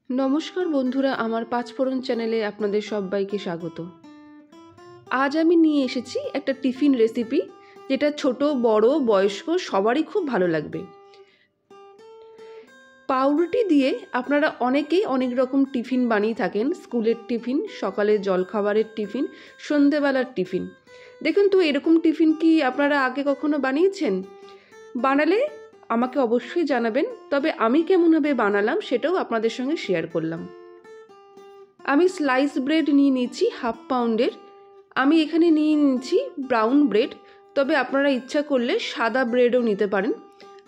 নমস্কার বন্ধুরা, আমার পাঁচফোড়ন চ্যানেলে আপনাদের সবাইকে স্বাগত। আজ আমি নিয়ে এসেছি একটা টিফিন রেসিপি, যেটা ছোট বড় বয়স্ক সবারই খুব ভালো লাগবে। পাউরুটি দিয়ে আপনারা অনেকেই অনেক রকম টিফিন বানিয়ে থাকেন, স্কুলের টিফিন, সকালের জলখাবারের টিফিন, সন্ধেবেলার টিফিন। দেখুন তো, এরকম টিফিন কি আপনারা আগে কখনো বানিয়েছেন? বানালে আমাকে অবশ্যই জানাবেন, তবে আমি কেমনভাবে বানালাম সেটাও আপনাদের সঙ্গে শেয়ার করলাম। আমি স্লাইস ব্রেড নিয়ে নিচ্ছি 1/2 পাউন্ডের। আমি এখানে নিয়ে নিচ্ছি ব্রাউন ব্রেড, তবে আপনারা ইচ্ছা করলে সাদা ব্রেডও নিতে পারেন।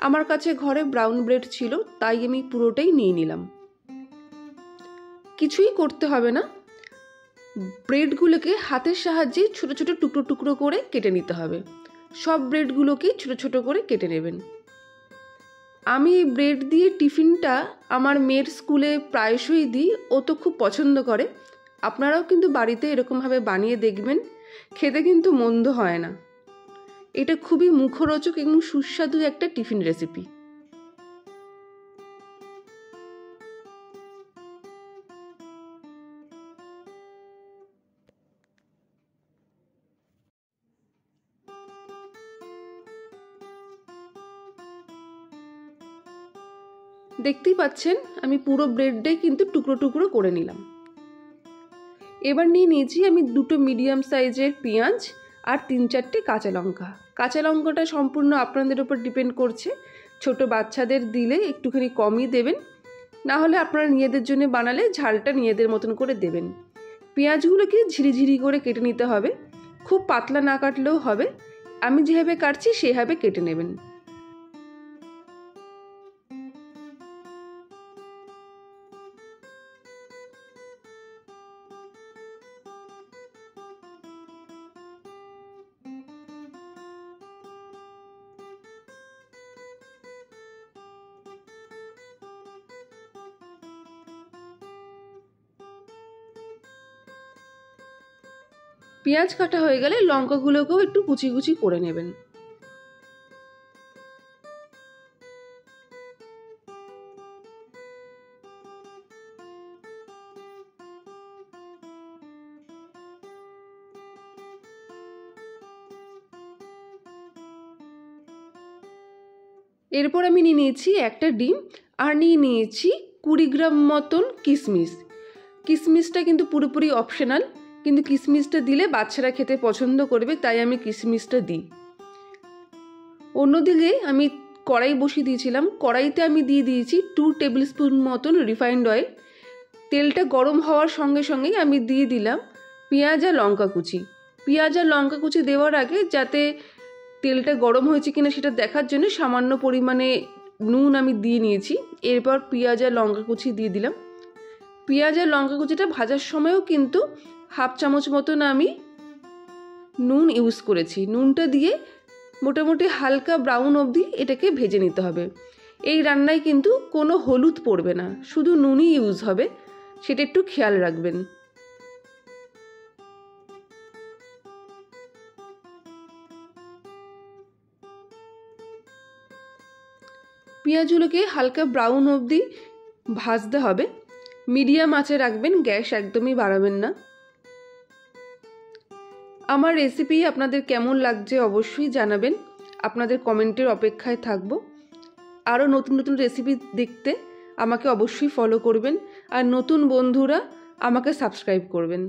আমার কাছে ঘরে ব্রাউন ব্রেড ছিল, তাই আমি পুরোটাই নিয়ে নিলাম। কিছুই করতে হবে না, ব্রেডগুলোকে হাতের সাহায্যে ছোট ছোট টুকরো টুকরো করে কেটে নিতে হবে। সব ব্রেডগুলোকে ছোট ছোট করে কেটে নেবেন। আমি এই ব্রেড দিয়ে টিফিনটা আমার মেয়ের স্কুলে প্রায়শই দিই, ও তো খুব পছন্দ করে। আপনারাও কিন্তু বাড়িতে এরকমভাবে বানিয়ে দেখবেন, খেতে কিন্তু মন্দ হয় না। এটা খুবই মুখরোচক এবং সুস্বাদু একটা টিফিন রেসিপি। দেখতেই পাচ্ছেন, আমি পুরো ব্রেডটাই কিন্তু টুকরো টুকরো করে নিলাম। এবার নিয়ে নিয়েছি আমি 2টো মিডিয়াম সাইজের পেঁয়াজ আর 3-4টে কাঁচা লঙ্কা। কাঁচা লঙ্কাটা সম্পূর্ণ আপনাদের উপর ডিপেন্ড করছে। ছোট বাচ্চাদের দিলে একটুখানি কমই দেবেন, না হলে আপনারা নিজেদের জন্য বানালে ঝালটা নিজেদের মতন করে দেবেন। পেঁয়াজগুলোকে ঝিরিঝিরি করে কেটে নিতে হবে, খুব পাতলা না কাটলেও হবে। আমি যেভাবে কাটছি সেভাবে কেটে নেবেন। পেঁয়াজ কাটা হয়ে গেলে লঙ্কাগুলোকেও একটু কুচি কুচি করে নেবেন। এরপর আমি নিয়ে নিয়েছি একটা ডিম, আর নিয়ে নিয়েছি 20 গ্রাম মতন কিশমিশ। কিশমিশটা কিন্তু পুরোপুরি অপশনাল, কিন্তু কিশমিশটা দিলে বাচ্চারা খেতে পছন্দ করবে, তাই আমি কিশমিশটা দিই। অন্যদিকে আমি কড়াই বসিয়ে দিয়েছিলাম, কড়াইতে আমি দিয়ে দিয়েছি 2 টেবিল স্পুন মতন রিফাইন্ড অয়েল। তেলটা গরম হওয়ার সঙ্গে সঙ্গেই আমি দিয়ে দিলাম পেঁয়াজ আর লঙ্কা কুচি। পেঁয়াজ আর লঙ্কা কুচি দেওয়ার আগে যাতে তেলটা গরম হয়েছে কিনা সেটা দেখার জন্য সামান্য পরিমাণে নুন আমি দিয়ে নিয়েছি। এরপর পেঁয়াজ আর লঙ্কা কুচি দিয়ে দিলাম। পেঁয়াজ আর লঙ্কা কুচিটা ভাজার সময়ও কিন্তু 1/2 চামচ মতন আমি নুন ইউজ করেছি। নুনটা দিয়ে মোটামুটি হালকা ব্রাউন অবধি এটাকে ভেজে নিতে হবে। এই রান্নায় কিন্তু কোনো হলুদ পড়বে না, শুধু নুনই ইউজ হবে, সেটা একটু খেয়াল রাখবেন। পেঁয়াজগুলোকে হালকা ব্রাউন অবধি ভাজতে হবে। মিডিয়াম আঁচে রাখবেন, গ্যাস একদমই বাড়াবেন না। আমার রেসিপি আপনাদের কেমন লাগছে অবশ্যই জানাবেন, আপনাদের কমেন্টের অপেক্ষায় থাকব। আরও নতুন নতুন রেসিপি দেখতে আমাকে অবশ্যই ফলো করবেন, আর নতুন বন্ধুরা আমাকে সাবস্ক্রাইব করবেন।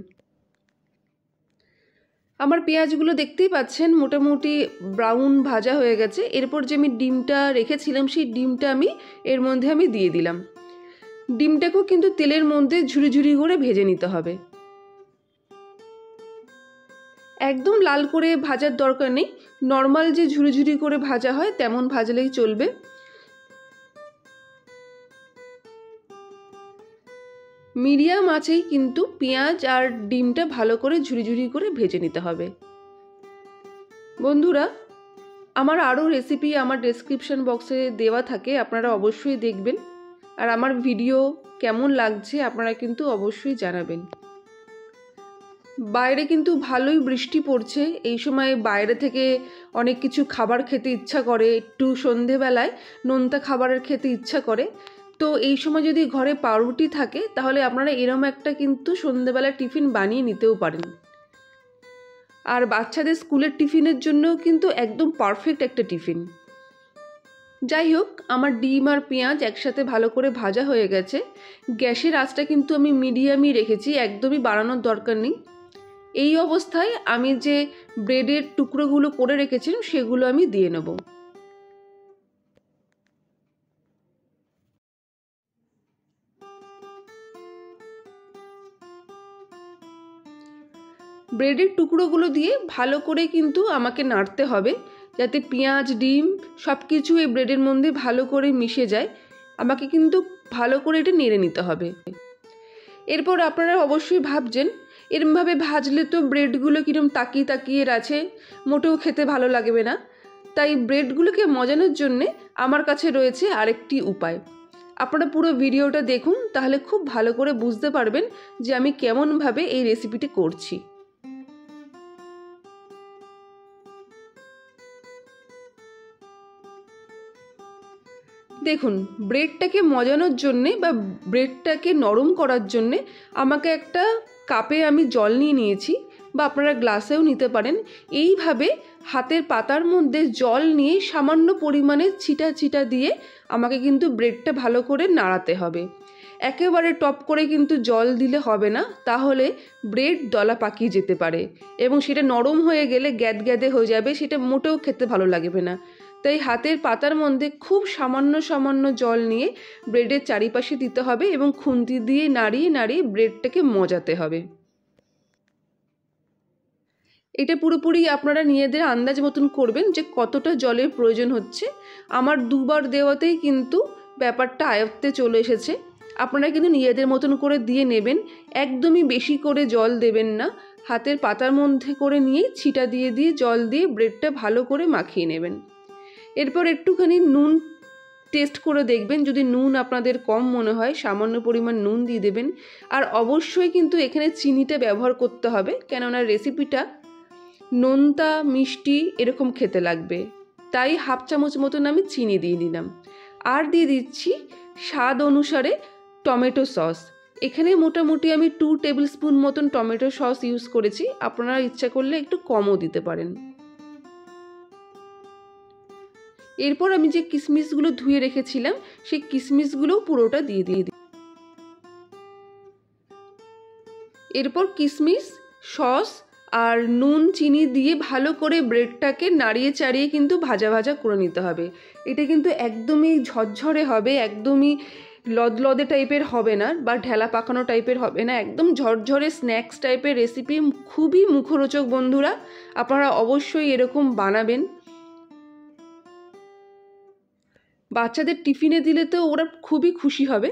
আমার পেঁয়াজগুলো দেখতেই পাচ্ছেন মোটামুটি ব্রাউন ভাজা হয়ে গেছে। এরপর যে আমি ডিমটা রেখেছিলাম সেই ডিমটা আমি এর মধ্যে আমি দিয়ে দিলাম। ডিমটাকেও কিন্তু তেলের মধ্যে ঝুরি ঝুরি করে ভেজে নিতে হবে। একদম লাল করে ভাজার দরকার নেই, নর্মাল যে ঝুরি ঝুরি করে ভাজা হয় তেমন ভাজলেই চলবে। মিডিয়াম আঁচেই কিন্তু পেঁয়াজ আর ডিমটা ভালো করে ঝুরি ঝুরি করে ভেজে নিতে হবে। বন্ধুরা, আমার আরও রেসিপি আমার ডেসক্রিপশন বক্সে দেওয়া থাকে, আপনারা অবশ্যই দেখবেন। আর আমার ভিডিও কেমন লাগছে আপনারা কিন্তু অবশ্যই জানাবেন। বাইরে কিন্তু ভালোই বৃষ্টি পড়ছে, এই সময় বাইরে থেকে অনেক কিছু খাবার খেতে ইচ্ছা করে, একটু সন্ধেবেলায় নোনতা খাবারের খেতে ইচ্ছা করে। তো এই সময় যদি ঘরে পাউরুটি থাকে তাহলে আপনারা এরম একটা কিন্তু সন্ধ্যেবেলা টিফিন বানিয়ে নিতেও পারেন। আর বাচ্চাদের স্কুলের টিফিনের জন্যও কিন্তু একদম পারফেক্ট একটা টিফিন। যাই হোক, আমার ডিম আর পেঁয়াজ একসাথে ভালো করে ভাজা হয়ে গেছে। গ্যাসের আঁচটা কিন্তু আমি মিডিয়ামই রেখেছি, একদমই বাড়ানোর দরকার নেই। এই অবস্থায় আমি যে ব্রেডের টুকরোগুলো করে রেখেছিলাম সেগুলো আমি দিয়ে নেব। ব্রেডের টুকরোগুলো দিয়ে ভালো করে কিন্তু আমাকে নাড়তে হবে, যাতে পেঁয়াজ ডিম সব কিছু এই ব্রেডের মধ্যে ভালো করে মিশে যায়। আমাকে কিন্তু ভালো করে এটা নেড়ে নিতে হবে। এরপর আপনারা অবশ্যই ভাবছেন এরমভাবে ভাজলে তো ব্রেডগুলো কীরকম তাকিয়ে তাকিয়ে আছে, মোটেও খেতে ভালো লাগবে না। তাই ব্রেডগুলোকে মজানোর জন্যে আমার কাছে রয়েছে আরেকটি উপায়। আপনারা পুরো ভিডিওটা দেখুন, তাহলে খুব ভালো করে বুঝতে পারবেন যে আমি কেমনভাবে এই রেসিপিটি করছি। দেখুন, ব্রেডটাকে মজানোর জন্যে বা ব্রেডটাকে নরম করার জন্যে আমাকে একটা কাপে আমি জল নিয়ে নিয়েছি, বা আপনারা গ্লাসেও নিতে পারেন। এইভাবে হাতের পাতার মধ্যে জল নিয়ে সামান্য পরিমাণে ছিটা ছিটা দিয়ে আমাকে কিন্তু ব্রেডটা ভালো করে নাড়াতে হবে। একেবারে টপ করে কিন্তু জল দিলে হবে না, তাহলে ব্রেড দলা পাকিয়ে যেতে পারে এবং সেটা নরম হয়ে গেলে গ্যাদগ্যাদে হয়ে যাবে, সেটা মোটেও খেতে ভালো লাগবে না। তাই হাতের পাতার মধ্যে খুব সামান্য সামান্য জল নিয়ে ব্রেডের চারিপাশে দিতে হবে এবং খুন্তি দিয়ে নাড়িয়ে নাড়িয়ে ব্রেডটাকে মজাতে হবে। এটা পুরোপুরি আপনারা নিজেদের আন্দাজ মতন করবেন যে কতটা জলের প্রয়োজন হচ্ছে। আমার দুবার দেওয়াতেই কিন্তু ব্যাপারটা আয়ত্তে চলে এসেছে। আপনারা কিন্তু নিজেদের মতন করে দিয়ে নেবেন, একদমই বেশি করে জল দেবেন না। হাতের পাতার মধ্যে করে নিয়ে ছিটা দিয়ে দিয়ে জল দিয়ে ব্রেডটা ভালো করে মাখিয়ে নেবেন। এরপর একটুখানি নুন টেস্ট করে দেখবেন, যদি নুন আপনাদের কম মনে হয় সামান্য পরিমাণ নুন দিয়ে দেবেন। আর অবশ্যই কিন্তু এখানে চিনিটা ব্যবহার করতে হবে, কেননা রেসিপিটা নোনতা মিষ্টি এরকম খেতে লাগবে। তাই হাফ চামচ মতন আমি চিনি দিয়ে দিলাম। আর দিয়ে দিচ্ছি স্বাদ অনুসারে টমেটো সস। এখানে মোটামুটি আমি 2 টেবিল স্পুন মতন টমেটো সস ইউজ করেছি, আপনারা ইচ্ছা করলে একটু কমও দিতে পারেন। এরপর আমি যে কিশমিশগুলো ধুয়ে রেখেছিলাম সেই কিশমিশগুলো পুরোটা দিয়ে দিই। এরপর কিশমিশ সস আর নুন চিনি দিয়ে ভালো করে ব্রেডটাকে নাড়িয়ে চাড়িয়ে কিন্তু ভাজা ভাজা করে নিতে হবে। এটা কিন্তু একদমই ঝরঝরে হবে, একদমই লদলদে টাইপের হবে না বা ঢেলা পাকানো টাইপের হবে না, একদম ঝরঝরে স্ন্যাক্স টাইপের রেসিপি, খুবই মুখরোচক বন্ধুরা। আপনারা অবশ্যই এরকম বানাবেন। বাচ্চাদের টিফিনে দিলে তো ওরা খুবই খুশি হবে।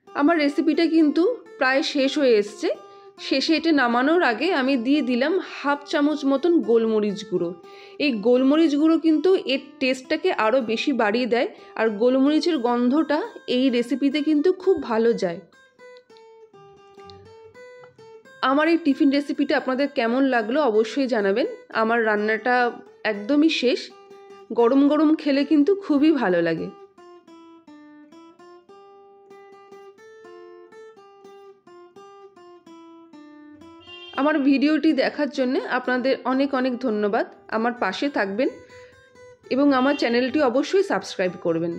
আমার রেসিপিটা কিন্তু প্রায় শেষ হয়ে এসছে। শেষে এটা নামানোর আগে আমি দিয়ে দিলাম হাফ চামচ মতন গোলমরিচ গুঁড়ো। এই গোলমরিচ গুঁড়ো কিন্তু এর টেস্টটাকে আরও বেশি বাড়িয়ে দেয়, আর গোলমরিচের গন্ধটা এই রেসিপিতে কিন্তু খুব ভালো যায়। আমার এই টিফিন রেসিপিটা আপনাদের কেমন লাগলো অবশ্যই জানাবেন। আমার রান্নাটা একদমই শেষ, গরম গরম খেলে কিন্তু খুবই ভালো লাগে। আমার ভিডিওটি দেখার জন্য আপনাদের অনেক অনেক ধন্যবাদ। আমার পাশে থাকবেন এবং আমার চ্যানেলটি অবশ্যই সাবস্ক্রাইব করবেন।